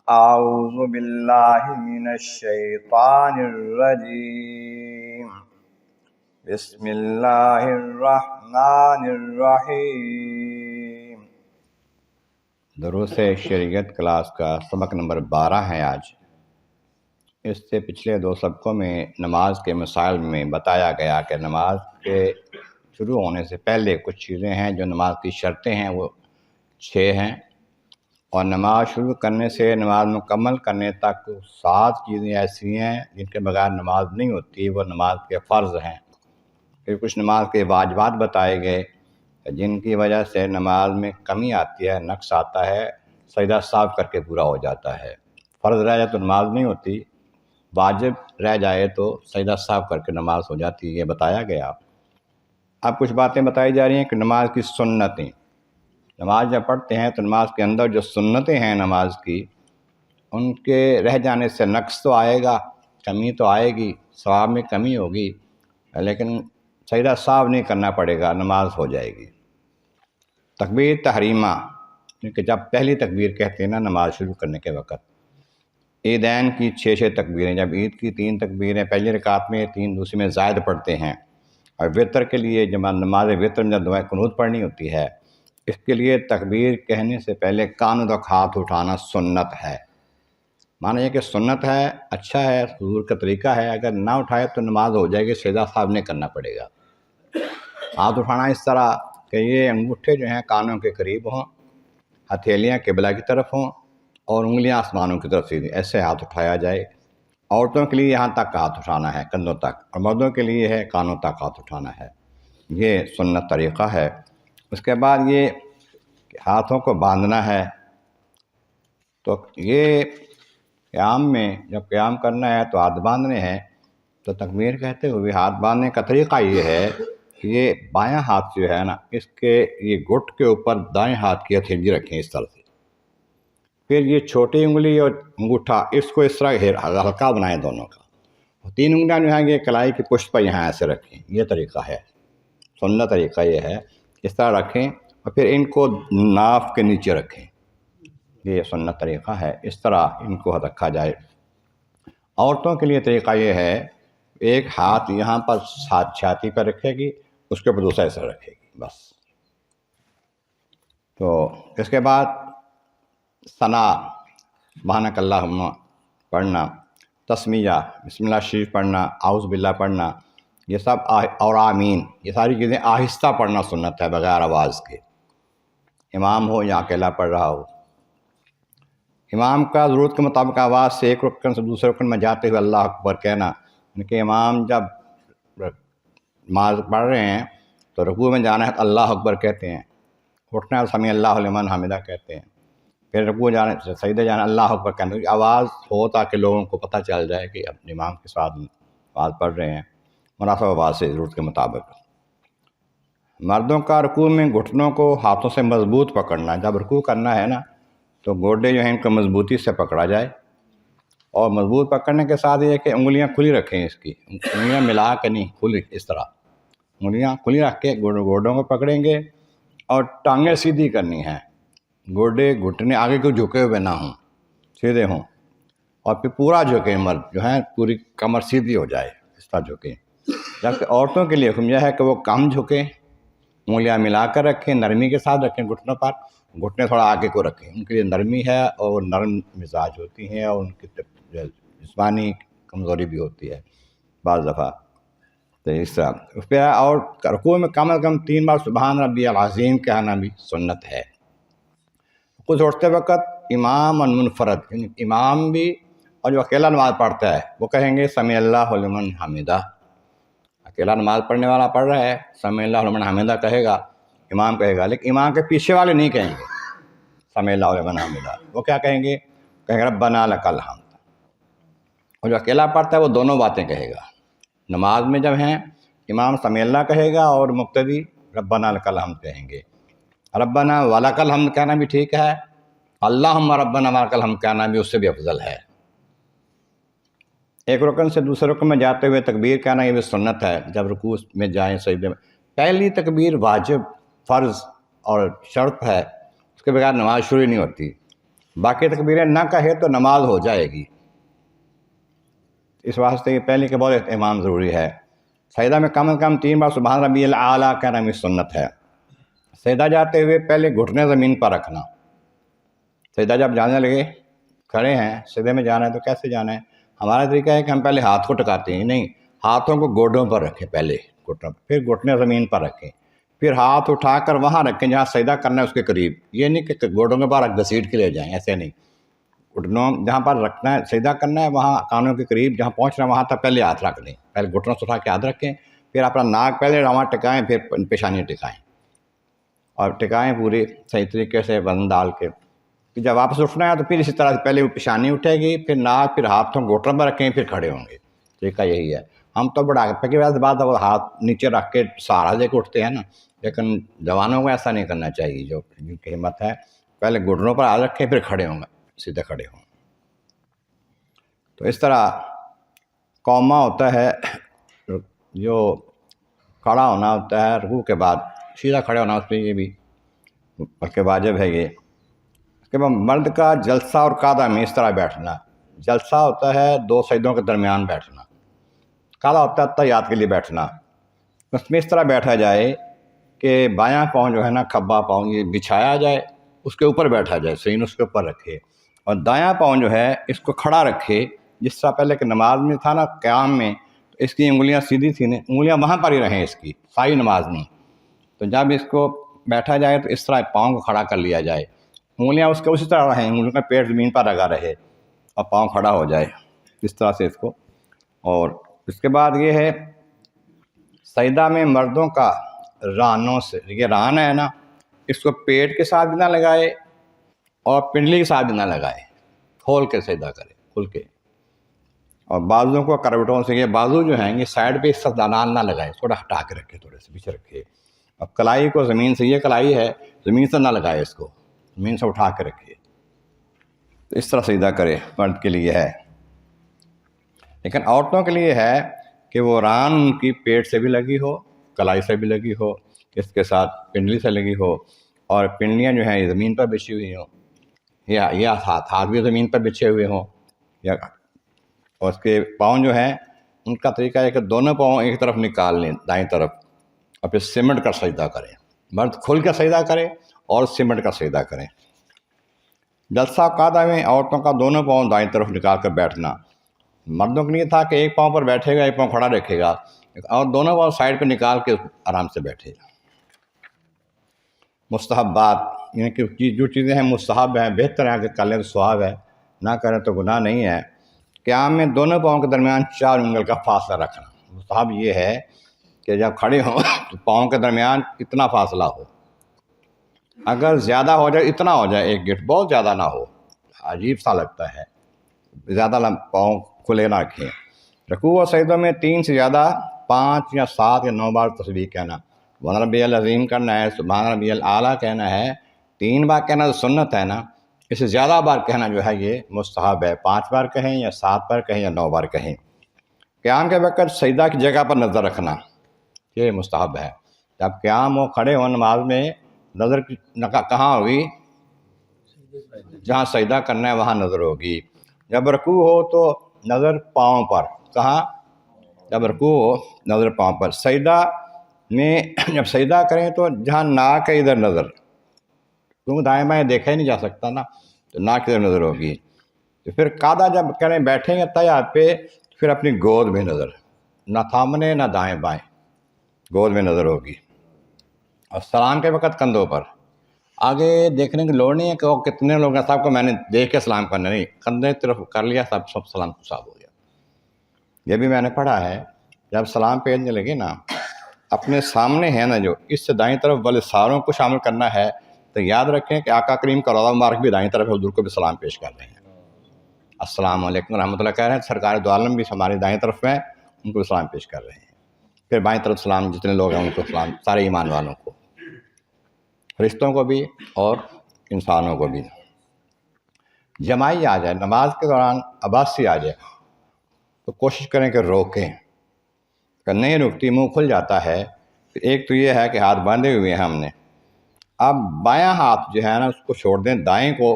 اعوذ باللہ من الشیطان الرجیم بسم اللہ الرحمن الرحیم۔ دروس شریعت کلاس کا سبق نمبر 12 ہے آج۔ اس سے پچھلے 2 سبقوں میں نماز کے مسائل میں بتایا گیا کہ نماز کے شروع ہونے سے پہلے کچھ چیزیں ہیں جو نماز کی شرطیں ہیں، وہ 6 ہیں، اور نماز شروع کرنے سے نماز مکمل کرنے تک 7 چیزیں ایسی ہیں جن کے بغیر نماز نہیں ہوتی، وہ نماز کے فرض ہیں۔ پھر کچھ نماز کے واجبات بتائے گئے جن کی وجہ سے نماز میں کمی آتی ہے، نقص آتا ہے، سجدہ صاف کر کے پورا ہو جاتا ہے۔ فرض رہ جائے تو نماز نہیں ہوتی، واجب رہ جائے تو سجدہ صاف کر کے نماز ہو جاتی ہے، یہ بتایا گیا۔ اب کچھ باتیں بتائی جا رہی ہیں کہ نماز کی سنتیں، نماز جب پڑھتے ہیں تو نماز کے اندر جو سنتیں ہیں نماز کی، ان کے رہ جانے سے نقص تو آئے گا، کمی تو آئے گی، ثواب میں کمی ہوگی، لیکن سجدہ صاف نہیں کرنا پڑے گا، نماز ہو جائے گی۔ تکبیر تحریمہ، کیونکہ جب پہلی تکبیر کہتے ہیں نا نماز شروع کرنے کے وقت، عیدین کی 6 تکبیریں، جب عید کی 3 تکبیریں پہلی رکعت میں، 3 دوسری میں زائد پڑھتے ہیں، اور وطر کے لیے جب نماز وطر میں دعائے قنوت پڑھنی ہوتی ہے، اس کے لیے تکبیر کہنے سے پہلے کانوں تک ہاتھ اٹھانا سنت ہے۔ معنی یہ کہ سنت ہے، اچھا ہے، حضور کا طریقہ ہے، اگر نہ اٹھائے تو نماز ہو جائے گی، سجدہ صاف نہیں کرنا پڑے گا۔ ہاتھ اٹھانا اس طرح کہ یہ انگوٹھے جو ہیں کانوں کے قریب ہوں، ہتھیلیاں قبلہ کی طرف ہوں، اور انگلیاں آسمانوں کی طرف سیدھی، ایسے ہاتھ اٹھایا جائے۔ عورتوں کے لیے یہاں تک ہاتھ اٹھانا ہے، کندھوں تک، اور مردوں کے لیے ہے کانوں تک ہاتھ اٹھانا ہے، یہ سنت طریقہ ہے۔ اس کے بعد یہ کہ ہاتھوں کو باندھنا ہے، تو یہ قیام میں جب قیام کرنا ہے تو ہاتھ باندھنے ہیں، تو تکبیر کہتے ہوئے ہاتھ باندھنے کا طریقہ یہ ہے کہ یہ بایاں ہاتھ جو ہے نا، اس کے یہ گھٹ کے اوپر دائیں ہاتھ کی ہتھیلی رکھیں اس طرح سے، پھر یہ چھوٹی انگلی اور انگوٹھا اس کو اس طرح ہلکا بنائیں دونوں کا، 3 انگلیاں جو ہیں یہ کلائی کی پشت پر یہاں ایسے رکھیں، یہ طریقہ ہے، سنت طریقہ یہ ہے، اس طرح رکھیں، اور پھر ان کو ناف کے نیچے رکھیں، یہ سنت طریقہ ہے، اس طرح ان کو رکھا جائے۔ عورتوں کے لیے طریقہ یہ ہے، ایک ہاتھ یہاں پر چھاتی پر رکھے گی، اس کے اوپر دوسرا ایسا رکھے گی، بس۔ تو اس کے بعد ثنا، سبحانک اللہم پڑھنا، تسمیہ، بسم اللہ شریف پڑھنا، اعوذ باللہ پڑھنا، یہ سب، اور آمین، یہ ساری چیزیں آہستہ پڑھنا سنت ہے، بغیر آواز کے، امام ہو یا اکیلا پڑھ رہا ہو۔ امام کا ضرورت کے مطابق آواز سے ایک رکن سے دوسرے رکن میں جاتے ہوئے اللہ اکبر کہنا، یعنی کہ امام جب نماز پڑھ رہے ہیں تو رکوع میں جانا ہے تو اللہ اکبر کہتے ہیں، اٹھنا ہے سمیع اللہ لمن حمدہ کہتے ہیں، پھر رکوع جانے سے سجدے جانا اللہ اکبر کہتے ہیں، آواز ہو تاکہ لوگوں کو پتہ چل جائے کہ اپنے امام کے ساتھ نماز پڑھ رہے ہیں، مناسب آواز سے ضرورت کے مطابق۔ مردوں کا رکوع میں گھٹنوں کو ہاتھوں سے مضبوط پکڑنا، جب رکوع کرنا ہے نا تو گوڈے جو ہیں ان کو مضبوطی سے پکڑا جائے، اور مضبوط پکڑنے کے ساتھ یہ کہ انگلیاں کھلی رکھیں، اس کی انگلیاں ملا کے نہیں، کھلی، اس طرح انگلیاں کھلی رکھ کے گوڈوں کو پکڑیں گے، اور ٹانگیں سیدھی کرنی ہیں، گوڈے گھٹنے آگے کو جھکے ہوئے نہ ہوں، سیدھے ہوں، اور پھر پورا جھکیں، مرد جو ہیں پوری کمر سیدھی ہو جائے، اس طرح جھکیں۔ جبکہ عورتوں کے لیے حکم یہ ہے کہ وہ کم جھکیں، انگلیاں ملا کر رکھیں، نرمی کے ساتھ رکھیں گھٹنوں پر، گھٹنے تھوڑا آگے کو رکھیں، ان کے لیے نرمی ہے، اور نرم مزاج ہوتی ہیں، اور ان کی جسمانی کمزوری بھی ہوتی ہے بعض دفعہ، تو اس طرح۔ اس پہ اور رکوع میں کم از کم 3 بار سبحان ربی العظیم کہنا بھی سنت ہے۔ کچھ اٹھتے وقت امام اور منفرد، یعنی امام بھی اور جو اکیلا نماز پڑھتا ہے وہ کہیں گے سمیع اللہ لمن حمدہ، اکیلا نماز پڑھنے والا پڑھ رہا ہے سمیع اللہ لمن حمدہ کہے گا، امام کہے گا، لیکن امام کے پیچھے والے نہیں کہیں گے سمیع اللہ لمن حمدہ، وہ کیا کہیں گے ربنا لک الحمد۔ اور جو اکیلا پڑھتا ہے وہ دونوں باتیں کہے گا، نماز میں جب ہیں امام سمیع اللہ کہے گا اور مقتدی ربنا لک الحمد کہیں گے۔ ربنا ولک الحمد کہنا بھی ٹھیک ہے، اللہم ربنا ولک الحمد کہنا بھی اس سے بھی افضل ہے۔ ایک رکن سے دوسرے رکن میں جاتے ہوئے تکبیر کہنا یہ بھی سنت ہے، جب رکوع میں جائیں سجدے میں۔ پہلی تکبیر واجب، فرض اور شرط ہے، اس کے بغیر نماز شروع نہیں ہوتی۔ باقی تکبیریں نہ کہے تو نماز ہو جائے گی۔ اس واسطے یہ پہلے کے بہت اہتمام ضروری ہے۔ سجدہ میں کم از کم 3 بار سبحان ربی الاعلیٰ کہنا بھی سنت ہے۔ سجدہ جاتے ہوئے پہلے گھٹنے زمین پر رکھنا۔ سجدہ جب جانے لگے، کھڑے ہیں، سجدے میں جانا ہے تو کیسے جانا ہے؟ ہمارا طریقہ ہے کہ ہم پہلے ہاتھ کو ٹکاتے ہیں، نہیں، ہاتھوں کو گوڈوں پر رکھیں، پہلے گھٹنوں پر، پھر گھٹنے زمین پر رکھیں، پھر ہاتھ اٹھا کر وہاں رکھیں جہاں سجدہ کرنا ہے اس کے قریب۔ یہ نہیں کہ گوڈوں کے پاس گھسیٹ کے لے جائیں، ایسے نہیں، گھٹنوں جہاں پر رکھنا ہے، سجدہ کرنا ہے وہاں کانوں کے قریب جہاں پہنچنا ہے وہاں تک پہلے ہاتھ رکھ دیں، پہلے گھٹنوں سے اٹھا کے ہاتھ رکھیں، پھر اپنا ناک پہلے وہاں ٹکائیں، پھر پیشانی ٹکائیں، اور ٹکائیں پوری صحیح طریقے سے وزن ڈال کے۔ کہ جب واپس اٹھنا ہے تو پھر اسی طرح سے پہلے وہ پیشانی اٹھے گی، پھر ناک، پھر ہاتھوں گھٹنوں پر رکھیں، پھر کھڑے ہوں گے۔ طریقہ یہی ہے۔ ہم تو بڑھاپے کی وجہ سے بعد ہاتھ نیچے رکھ کے سہارا دے کے اٹھتے ہیں نا، لیکن جوانوں کو ایسا نہیں کرنا چاہیے۔ جو جن کی ہمت ہے پہلے گھٹنوں پر ہاتھ رکھیں، پھر کھڑے ہوں گے، سیدھے کھڑے ہوں۔ تو اس طرح قومہ ہوتا ہے، جو کھڑا ہونا ہوتا ہے رکوع کے بعد، سیدھا کھڑے ہونا، اس پہ یہ بھی بلکہ واجب ہے یہ۔ اس کے بعد مرد کا جلسہ اور قعدہ میں اس طرح بیٹھنا۔ جلسہ ہوتا ہے 2 سجدوں کے درمیان بیٹھنا، قعدہ ہوتا ہے تحیات کے لیے بیٹھنا۔ اس میں اس طرح بیٹھا جائے کہ بایاں پاؤں جو ہے نا، کھبا پاؤں یہ بچھایا جائے، اس کے اوپر بیٹھا جائے، سین اس کے اوپر رکھے، اور دایاں پاؤں جو ہے اس کو کھڑا رکھے، جس طرح پہلے کہ نماز میں تھا نا، قیام میں تو اس کی انگلیاں سیدھی تھیں، انگلیاں وہاں پر ہی رہیں اس کی ساری نماز میں۔ تو جب اس کو بیٹھا جائے تو اس طرح پاؤں کو کھڑا کر لیا جائے، انگلیاں اس کے اسی طرح رہیں، انگلیوں کا پیٹ زمین پر لگا رہے اور پاؤں کھڑا ہو جائے، اس طرح سے اس کو۔ اور اس کے بعد یہ ہے سجدہ میں مردوں کا رانوں سے، یہ ران ہے نا، اس کو پیٹ کے ساتھ بھی نہ لگائے اور پنڈلی کے ساتھ بھی نہ لگائے، کھول کے سجدہ کرے، کھل کے۔ اور بازو کو کروٹوں سے، یہ بازو جو ہیں یہ سائڈ پہ اس طرح دانان نہ لگائے، تھوڑا ہٹا کے رکھے، تھوڑے سے پیچھے رکھے۔ اب کلائی کو زمین سے، یہ کلائی ہے زمین سے نہ لگائے، اس کو زمین سے اٹھا کے رکھے، تو اس طرح سجدہ کرے، مرد کے لیے ہے۔ لیکن عورتوں کے لیے ہے کہ وہ ران ان کی پیٹ سے بھی لگی ہو، کلائی سے بھی لگی ہو، اس کے ساتھ پنڈلی سے لگی ہو، اور پنڈلیاں جو ہیں یہ زمین پر بچھی ہوئی ہوں، یا ہاتھ بھی زمین پر بچھے ہوئے ہوں، یا اور اس کے پاؤں جو ہیں ان کا طریقہ ہے کہ دونوں پاؤں ایک طرف نکال لیں، دائیں طرف، اور پھر سمٹ کر سجدہ کریں۔ مرد کھل کر سجدہ کرے اور سمٹ کر سجدہ کریں۔ جلسہ قعدہ میں عورتوں کا دونوں پاؤں دائیں طرف نکال کر بیٹھنا۔ مردوں کے لیے تھا کہ ایک پاؤں پر بیٹھے گا، ایک پاؤں کھڑا رکھے گا، اور دونوں پاؤں سائڈ پہ نکال کے آرام سے بیٹھے گا۔ مستحبات، یعنی کہ جو چیزیں ہیں مستحب ہیں، بہتر ہیں کہ کر لیں تو ثواب ہے، نہ کریں تو گناہ نہیں ہے۔ قیام میں دونوں پاؤں کے درمیان 4 انگل کا فاصلہ رکھنا۔ مستحب یہ ہے کہ جب کھڑے ہوں تو پاؤں کے درمیان اتنا فاصلہ ہو، اگر زیادہ ہو جائے اتنا ہو جائے، ایک گیٹ، بہت زیادہ نہ ہو، عجیب سا لگتا ہے، زیادہ پاؤں کھلے نہ رکھیں۔ رکوع و سجدوں میں 3 سے زیادہ 5 یا 7 یا 9 بار تسبیح کہنا، سبحان ربی العظیم کرنا ہے، سبحان ربی الاعلیٰ کہنا ہے، 3 بار کہنا تو سنت ہے نا، اس سے زیادہ بار کہنا جو ہے یہ مستحب ہے، 5 بار کہیں یا 7 بار کہیں یا 9 بار کہیں۔ قیام کے وقت سجدہ کی جگہ پر نظر رکھنا، یہ مستحب ہے۔ جب قیام ہو، کھڑے ہو نماز میں، نظر کہاں ہوگی؟ جہاں سجدہ کرنا ہے وہاں نظر ہوگی۔ جب رکوع ہو تو نظر پاؤں پر، کہاں؟ جب رکوع ہو نظر پاؤں پر۔ سجدہ میں جب سجدہ کریں تو جہاں ناک ہے ادھر نظر، کیونکہ دائیں بائیں دیکھا ہی نہیں جا سکتا نا، تو ناک ادھر نظر ہوگی۔ تو پھر قعدہ جب کریں، بیٹھیں گے تحیات پہ، پھر اپنی گود میں نظر، نہ سامنے نہ دائیں بائیں، گود میں نظر ہوگی۔ اور سلام کے وقت کندھوں پر، آگے دیکھنے کی لوڑ نہیں ہے کہ وہ کتنے لوگ ہیں، سب کو میں نے دیکھ کے سلام کرنا، نہیں، کندھے طرف کر لیا، سب سلام صاحب ہو گیا۔ یہ بھی میں نے پڑھا ہے، جب سلام بھیجنے لگے نا، اپنے سامنے ہے نا جو، اس سے دائیں طرف والے ساروں کو شامل کرنا ہے، تو یاد رکھیں کہ آقا کریم کا روضہ مبارک بھی دائیں طرف ہے، حضور کو بھی سلام پیش کر رہے ہیں، السلام علیکم ورحمۃ اللہ کہہ رہے ہیں، سرکار دو عالم بھی ہمارے دائیں طرف ہیں، ان کو بھی سلام پیش کر رہے ہیں۔ پھر بائیں طرف سلام، جتنے لوگ ہیں ان کو سلام، سارے ایمان والوں کو، فرشتوں کو بھی اور انسانوں کو بھی۔ جماعی آ جائے نماز کے دوران، عباسی آ جائے تو کوشش کریں کہ روکیں، کہ نہیں رکتی، منہ کھل جاتا ہے۔ پھر ایک تو یہ ہے کہ ہاتھ باندھے ہوئے ہیں ہم نے، اب بایاں ہاتھ جو ہے نا اس کو چھوڑ دیں، دائیں کو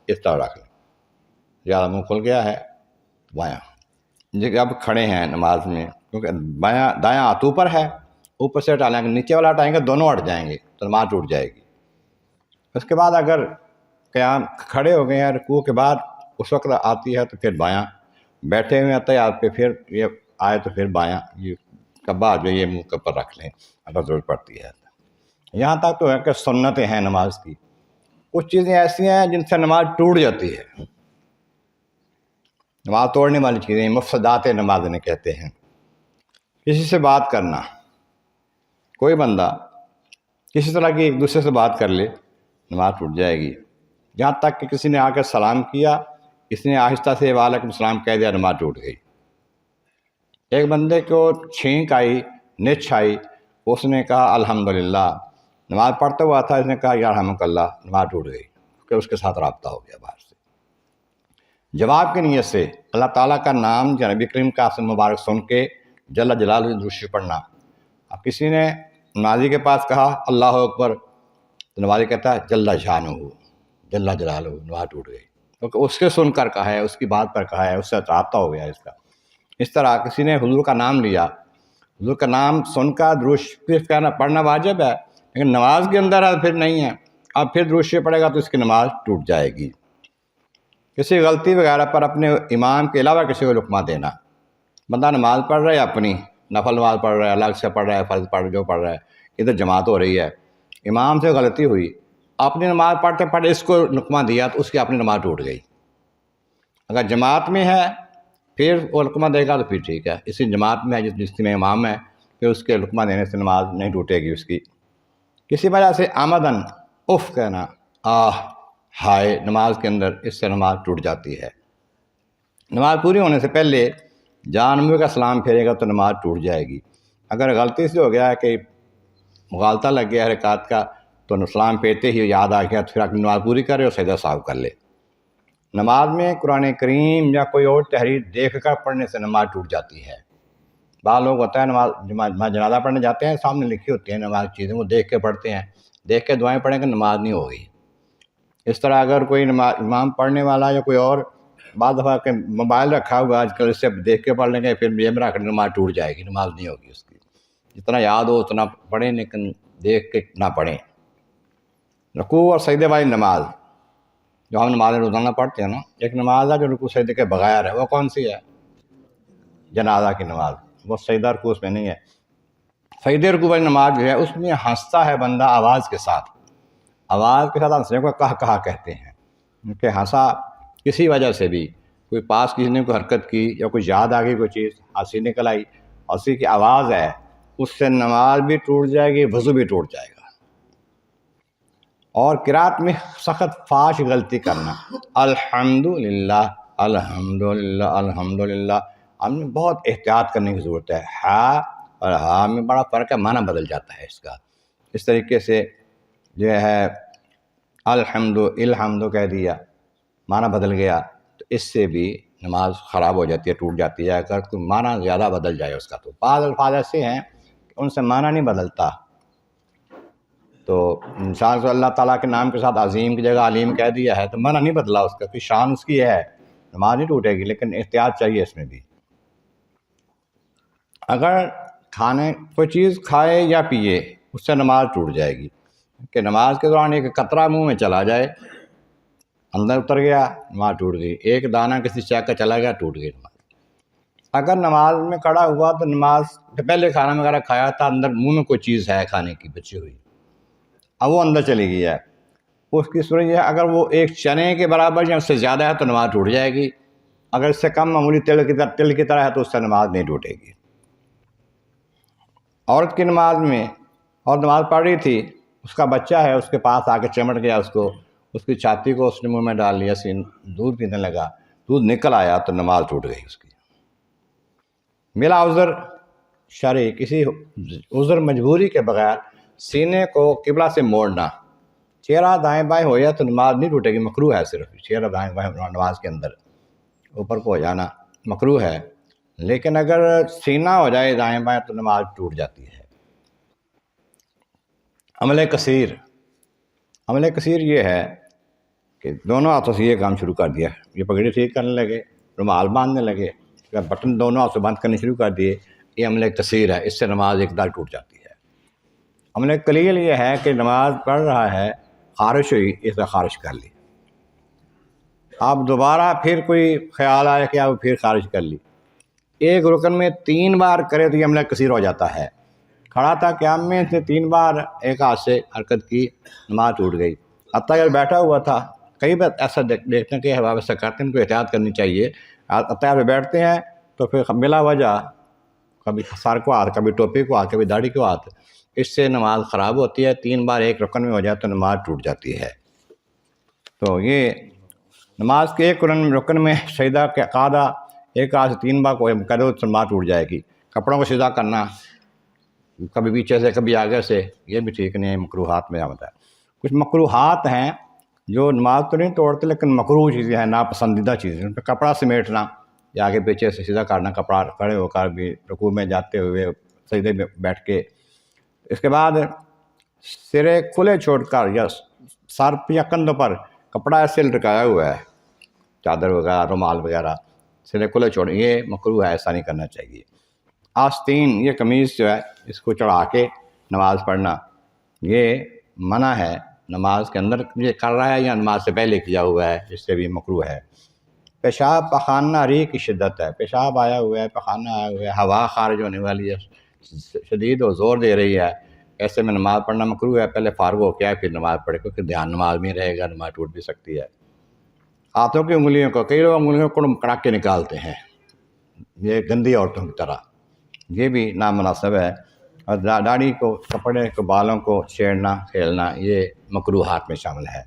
اس طرح رکھ لیں، زیادہ منہ کھل گیا ہے بایاں، جی اب کھڑے ہیں نماز میں، کیونکہ بایاں دایاں ہاتھ اوپر ہے، اوپر سے ہٹا لیں گے، نیچے والا ہٹائیں گے دونوں ہٹ جائیں گے تو نماز ٹوٹ جائے گی۔ اس کے بعد اگر قیام کھڑے ہو گئے ہیں رکوع کے بعد اس وقت آتی ہے تو پھر بایاں، بیٹھے ہوئے آتے ہیں آپ پہ پھر یہ آئے تو پھر بایاں، یہ کبا جو یہ منہ کے اوپر رکھ لیں اگر ضرورت پڑتی ہے۔ یہاں تک تو ہے کہ سنتیں ہیں نماز کی، کچھ چیزیں ایسی ہیں جن سے نماز ٹوٹ جاتی ہے، نماز توڑنے والی چیزیں مفسدات نماز انہیں کہتے ہیں۔ کسی سے بات کرنا، کوئی بندہ کسی طرح کی ایک دوسرے سے بات کر لے نماز ٹوٹ جائے گی، یہاں تک کہ کسی نے آ کے سلام کیا، اس نے آہستہ سے وعلیکم السلام کہہ دیا، نماز ٹوٹ گئی۔ ایک بندے کو چھینک آئی، نچھ آئی، اس نے کہا الحمدللہ، نماز پڑھتا ہوا تھا، اس نے کہا یرحمک اللہ، نماز ٹوٹ گئی، کہ اس کے ساتھ رابطہ ہو گیا باہر سے۔ جواب کی نیت سے اللہ تعالیٰ کا نام یا نبی کریم کا اسم مبارک سن کے جل جلالہ درود شریف پڑھنا۔ اب کسی نے نمازی کے پاس کہا اللہ اکبر، تو نمازی کہتا ہے جل شانہ، جل جلالہ، نماز ٹوٹ گئی، کیونکہ اس کے سن کر کہا ہے، اس کی بات پر کہا ہے، اس سے رابطہ ہو گیا اس کا۔ اس طرح کسی نے حضور کا نام لیا، حضور کا نام سن کر درود شریف کہنا پڑھنا واجب ہے، لیکن نماز کے اندر پھر نہیں ہے، اب پھر درود شریف پڑھے گا تو اس کی نماز ٹوٹ جائے گی۔ کسی غلطی وغیرہ پر اپنے امام کے علاوہ کسی کو لقمہ دینا، بندہ نماز پڑھ رہا ہے، اپنی نفل نماز پڑھ رہا ہے، الگ سے پڑھ رہا ہے، فرض پڑھ جو پڑھ رہا ہے، ادھر جماعت ہو رہی ہے، امام سے غلطی ہوئی، اپنی نماز پڑھتے پڑھتے اس کو لقمہ دیا تو اس کی اپنی نماز ٹوٹ گئی۔ اگر جماعت میں ہے پھر وہ لقمہ دے گا تو پھر ٹھیک ہے، اسی جماعت میں ہے جس میں امام ہے، پھر اس کے لقمہ دینے سے نماز نہیں ٹوٹے گی اس کی۔ کسی وجہ سے آمدن اف کہنا، آہ ہائے نماز کے اندر، اس سے نماز ٹوٹ جاتی ہے۔ نماز پوری ہونے سے پہلے جہاں نمبر کا سلام پھیرے گا تو نماز ٹوٹ جائے گی۔ اگر غلطی سے ہو گیا ہے کہ مغالطہ لگ گیا حرکات کا، تو سلام پھیرتے ہی یاد آ گیا تو پھر اپنی نماز پوری کرے اور سجدہ سہو کر لے۔ نماز میں قرآن کریم یا کوئی اور تحریر دیکھ کر پڑھنے سے نماز ٹوٹ جاتی ہے۔ بعض لوگ ہوتا ہے نماز جنازہ پڑھنے جاتے ہیں، سامنے لکھی ہوتی ہیں نماز چیزیں، وہ دیکھ کے پڑھتے ہیں، دیکھ کے دعائیں پڑھیں گے، نماز نہیں ہوگی۔ اس طرح اگر کوئی امام پڑھنے والا یا کوئی اور بعض دفعہ کہ موبائل رکھا ہوا آج کل، اس سے دیکھ کے پڑھ لیں گے، پھر یہ رکھ نماز ٹوٹ جائے گی، نماز نہیں ہوگی اس کی۔ جتنا یاد ہو اتنا پڑھیں، لیکن دیکھ کے نہ پڑھیں۔ رکوع اور سجدے والی نماز جو ہم نماز روزانہ پڑھتے ہیں نا، ایک نماز ہے جو رکوع سجدے کے بغیر ہے، وہ کون سی ہے؟ جنازہ کی نماز، وہ سجدہ رکوع اس میں نہیں ہے۔ سجدے رکوع والی نماز جو ہے اس میں ہنستا ہے بندہ آواز کے ساتھ، آواز کے ساتھ ہنسنے کو کہا کہتے ہیں، کہ ہنسا کسی وجہ سے بھی، کوئی پاس کسی نے کوئی حرکت کی یا کوئی یاد آ گئی کوئی چیز، ہنسی نکل آئی، ہنسی کی آواز ہے، اس سے نماز بھی ٹوٹ جائے گی، وضو بھی ٹوٹ جائے گا۔ اور قرات میں سخت فاش غلطی کرنا، الحمدللہ الحمدللہ الحمدللہ، ہم نے بہت احتیاط کرنے کی ضرورت ہے۔ ہاں اور ہاں میں بڑا فرق ہے، معنی بدل جاتا ہے اس کا۔ اس طریقے سے جو ہے الحمد کہہ دیا، معنی بدل گیا، تو اس سے بھی نماز خراب ہو جاتی ہے، ٹوٹ جاتی ہے۔ اگر کوئی معنی زیادہ بدل جائے اس کا، تو بعض الفاظ ایسے ہیں کہ ان سے معنی نہیں بدلتا، تو انسان کو اللہ تعالیٰ کے نام کے ساتھ عظیم کی جگہ علیم کہہ دیا ہے تو معنی نہیں بدلا اس کا، کوئی شان اس کی ہے، نماز نہیں ٹوٹے گی، لیکن احتیاط چاہیے اس میں بھی۔ اگر کوئی چیز کھائے یا پیے اس سے نماز ٹوٹ جائے گی، کہ نماز کے دوران ایک قطرہ منہ میں چلا جائے، اندر اتر گیا، نماز ٹوٹ گئی۔ ایک دانہ کسی چیز کا چلا گیا، ٹوٹ گئی نماز۔ اگر نماز میں کھڑا ہوا تو نماز سے پہلے کھانا وغیرہ کھایا تھا، اندر منہ میں کوئی چیز ہے کھانے کی بچی ہوئی، اب وہ اندر چلی گئی ہے، اس کی صورت یہ ہے اگر وہ ایک چنے کے برابر یا اس سے زیادہ ہے تو نماز ٹوٹ جائے گی، اگر اس سے کم معمولی تل کی طرح ہے تو اس سے نماز نہیں ٹوٹے گی۔ عورت کی نماز میں، اور نماز پڑھ رہی تھی، اس کا بچہ ہے اس کے پاس آ کے چمٹ گیا، اس کی چھاتی کو اس نے منہ میں ڈال لیا، دودھ پینے لگا، دودھ نکل آیا تو نماز ٹوٹ گئی اس کی۔ بلا عذر شرعی، کسی عذر مجبوری کے بغیر سینے کو قبلہ سے موڑنا، چہرہ دائیں بائیں ہو جائے تو نماز نہیں ٹوٹے گی، مکروہ ہے، صرف چہرہ دائیں بائیں نماز کے اندر اوپر کو ہو جانا مکروہ ہے، لیکن اگر سینہ ہو جائے دائیں بائیں تو نماز ٹوٹ جاتی ہے۔ عمل کثیر یہ ہے کہ دونوں ہاتھوں سے یہ کام شروع کر دیا، یہ پگڑی ٹھیک کرنے لگے، رومال باندھنے لگے، بٹن دونوں ہاتھ سے بند کرنے شروع کر دیے۔ یہ عمل تسیر ہے، اس سے نماز ایک دار ٹوٹ جاتی ہے۔ عمل قلیل یہ ہے کہ نماز پڑھ رہا ہے، خارش ہوئی، اس نے خارش کر لی، اب دوبارہ پھر کوئی خیال آیا کہ اب پھر خارش کر لی، ایک رکن میں 3 بار کرے تو یہ عمل کثیر ہو جاتا ہے۔ کھڑا تھا قیام میں، سے 3 بار ایک ہاتھ سے حرکت کی، نماز ٹوٹ گئی۔ حتیٰ کہ بیٹھا ہوا تھا، کئی بار ایسا دیکھتے ہیں کہ احباب ایسا کرتے ہیں، ان کو احتیاط کرنی چاہیے۔ حتیٰ پہ بیٹھتے ہیں تو پھر بلا وجہ کبھی سر کو ہاتھ، کبھی ٹوپی کو ہاتھ، کبھی داڑھی کو ہاتھ، اس سے نماز خراب ہوتی ہے۔ 3 بار ایک رکن میں ہو جائے تو نماز ٹوٹ جاتی ہے۔ تو یہ نماز کے ایک رکن میں سجدہ کے قاعدہ ایک ہاتھ سے 3 بار کو کرو تو نماز ٹوٹ جائے گی۔ کپڑوں کو سیدھا کرنا کبھی پیچھے سے کبھی آگے سے، یہ بھی ٹھیک نہیں ہے، مکروہات میں آتا ہے۔ کچھ مکروہات ہیں جو نماز تو نہیں توڑتے لیکن مکروہ چیزیں ہیں، ناپسندیدہ چیزیں، ان پہ کپڑا سمیٹنا یا آگے پیچھے سے سیدھا کرنا، کپڑا کھڑے ہو کر بھی، رکوع میں جاتے ہوئے، سجدے میں بیٹھ کے۔ اس کے بعد سرے کھلے چھوڑ کر یا سر یا کندھوں پر کپڑا ایسے لٹکایا ہوا ہے، چادر وغیرہ، رومال وغیرہ، سرے کھلے چھوڑ، یہ مکروہ ہے، ایسا نہیں کرنا چاہیے۔ آستین، یہ قمیض جو ہے اس کو چڑھا کے نماز پڑھنا، یہ منع ہے۔ نماز کے اندر یہ کر رہا ہے یا نماز سے پہلے کیا ہوا ہے، اس سے بھی مکروہ ہے۔ پیشاب پخانہ ریح کی شدت ہے، پیشاب آیا ہوا ہے، پخانہ آیا ہوا ہے، ہوا خارج ہونے والی ہے، شدید و زور دے رہی ہے، ایسے میں نماز پڑھنا مکروہ ہے۔ پہلے فارغ ہو کے پھر نماز پڑھے، کیونکہ دھیان نماز میں رہے گا، نماز ٹوٹ بھی سکتی ہے۔ ہاتھوں کی انگلیوں کو، کئی لوگ انگلیوں کو کڑا کے نکالتے ہیں، یہ گندی عورتوں کی طرح، یہ بھی نامناسب ہے۔ اور داڑھی کو، کپڑے کو، بالوں کو چھیڑنا، کھیلنا، یہ مکروہات میں شامل ہے۔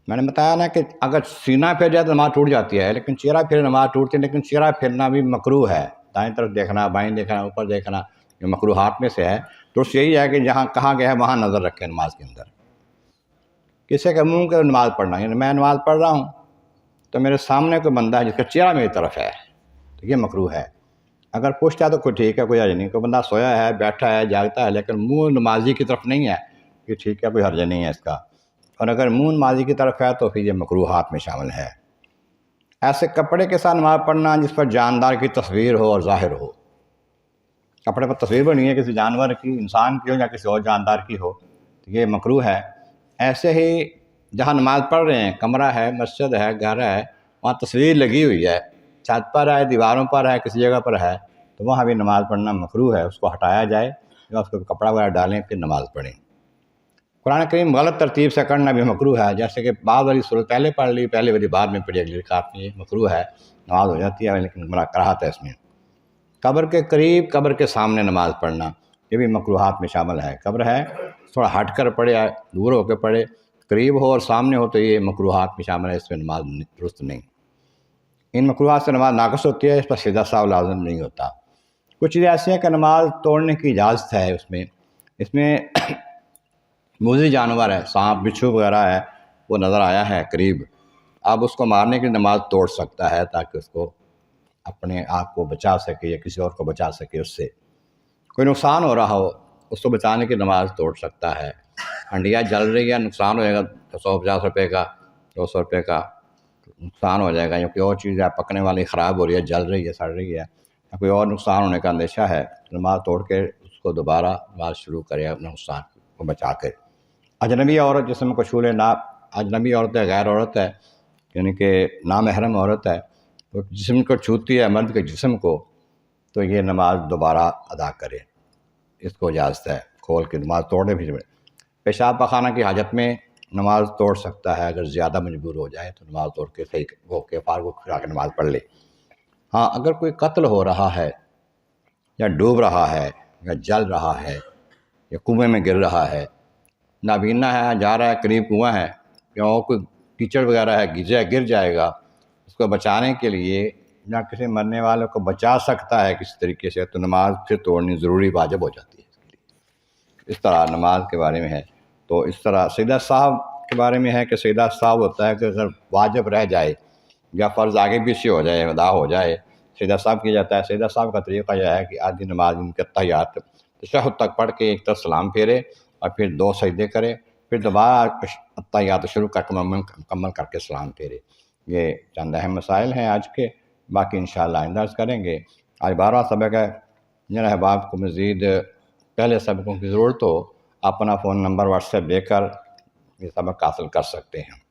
میں نے بتایا نا کہ اگر سینہ پھر جائے تو نماز ٹوٹ جاتی ہے، لیکن چہرہ پھر نماز ٹوٹتی ہے، لیکن چہرہ پھرنا بھی مکروہ ہے۔ دائیں طرف دیکھنا، بائیں دیکھنا، اوپر دیکھنا، یہ مکروہات میں سے ہے۔ تو یہی ہے کہ جہاں کہا گیا ہے وہاں نظر رکھیں نماز کے اندر۔ کسی کے منہ کے نماز پڑھنا، یعنی میں نماز پڑھ رہا ہوں تو میرے سامنے کوئی بندہ ہے جس کا چہرہ میری طرف ہے، تو یہ مکروہ ہے۔ اگر پوچھتا ہے تو کوئی ٹھیک ہے، کوئی حرج نہیں۔ کوئی بندہ سویا ہے، بیٹھا ہے، جاگتا ہے، لیکن منہ نمازی کی طرف نہیں ہے، یہ ٹھیک ہے، کوئی حرج نہیں ہے اس کا۔ اور اگر منہ نمازی کی طرف ہے تو پھر یہ مکروہات میں شامل ہے۔ ایسے کپڑے کے ساتھ نماز پڑھنا جس پر جاندار کی تصویر ہو اور ظاہر ہو، کپڑے پر تصویر بنی ہے کسی جانور کی، انسان کی ہو یا کسی اور جاندار کی ہو، تو یہ مکروہ ہے۔ ایسے ہی جہاں نماز پڑھ رہے ہیں، کمرہ ہے، مسجد ہے، گھر ہے، وہاں تصویر لگی ہوئی ہے، چھت پر ہے، دیواروں پر ہے، کسی جگہ پر ہے، تو وہاں بھی نماز پڑھنا مکروہ ہے۔ اس کو ہٹایا جائے یا اس کو کپڑا وغیرہ ڈالیں پھر نماز پڑھیں۔ قرآن کریم غلط ترتیب سے کرنا بھی مکروہ ہے، جیسے کہ بعض والی صورت پہلے پڑھ لی، پہلے والی بعد میں پڑھی، اگلی رکعت میں، یہ مکروہ ہے، نماز ہو جاتی ہے لیکن کراہت ہے اس میں۔ قبر کے قریب، قبر کے سامنے نماز پڑھنا، یہ بھی مکروہات میں شامل ہے۔ قبر ہے، تھوڑا ہٹ کر پڑھے، دور ہو کے پڑھے، قریب ہو اور سامنے ہو تو یہ مکروہات میں شامل ہے، اس میں نماز درست نہیں۔ ان مکروہات سے نماز ناقص ہوتی ہے، اس پر سجدہ سہو لازم نہیں ہوتا۔ کچھ چیزیں ایسی ہیں کہ نماز توڑنے کی اجازت ہے اس میں موذی جانور ہے، سانپ، بچھو وغیرہ ہے، وہ نظر آیا ہے قریب، اب اس کو مارنے کی نماز توڑ سکتا ہے تاکہ اس کو اپنے آپ کو بچا سکے یا کسی اور کو بچا سکے، اس سے کوئی نقصان ہو رہا ہو اس کو بچانے کی نماز توڑ سکتا ہے۔ ہنڈیا جل رہی ہے، نقصان ہو جائے گا، 150 روپے کا، 200 روپے کا نقصان ہو جائے گا، یا کوئی اور چیز ہے پکنے والی خراب ہو رہی ہے، جل رہی ہے، سڑ رہی ہے، یا کوئی اور نقصان ہونے کا اندیشہ ہے، نماز توڑ کے اس کو دوبارہ نماز شروع کرے اپنے نقصان کو بچا کے۔ اجنبی عورت جسم کو چھو لے، اجنبی عورت ہے، غیر عورت ہے، یعنی کہ نامحرم عورت ہے، تو جسم کو چھوتی ہے، مرد کے جسم کو، تو یہ نماز دوبارہ ادا کرے، اس کو اجازت ہے، کھول کے نماز توڑنے بھی۔ پیشاب پخانہ کی حاجت میں نماز توڑ سکتا ہے، اگر زیادہ مجبور ہو جائے تو نماز توڑ کے صحیح ہو کے فارغ ہو کے نماز پڑھ لے۔ ہاں، اگر کوئی قتل ہو رہا ہے یا ڈوب رہا ہے یا جل رہا ہے یا کنویں میں گر رہا ہے، نابینا ہے، جا رہا ہے، قریب کنواں ہے، یا اور کوئی کیچڑ وغیرہ ہے، گر جائے گا، اس کو بچانے کے لیے یا کسی مرنے والے کو بچا سکتا ہے کسی طریقے سے، تو نماز پھر توڑنی ضروری واجب ہو جاتی ہے اس کے لیے۔ اس طرح نماز کے بارے میں ہے۔ تو اس طرح سجدہ سہو کے بارے میں ہے کہ سجدہ سہو ہوتا ہے کہ اگر واجب رہ جائے یا فرض آگے پیچھے ہو جائے، ادا ہو جائے، سجدہ سہو کیا جاتا ہے۔ سجدہ سہو کا طریقہ یہ ہے کہ آدھی نماز ان کے تحیات تشہد تک پڑھ کے ایک طرف سلام پھیرے اور پھر 2 سجدے کرے، پھر دوبارہ تحیات شروع کر کے مکمل کر کے سلام پھیرے۔ یہ چند اہم مسائل ہیں آج کے، باقی انشاءاللہ آئندہ عرض کریں گے۔ آج 12واں سبق ہے۔ جن احباب کو مزید پہلے سبقوں کی ضرورت ہو، اپنا فون نمبر واٹس ایپ دے کر یہ سبق حاصل کر سکتے ہیں۔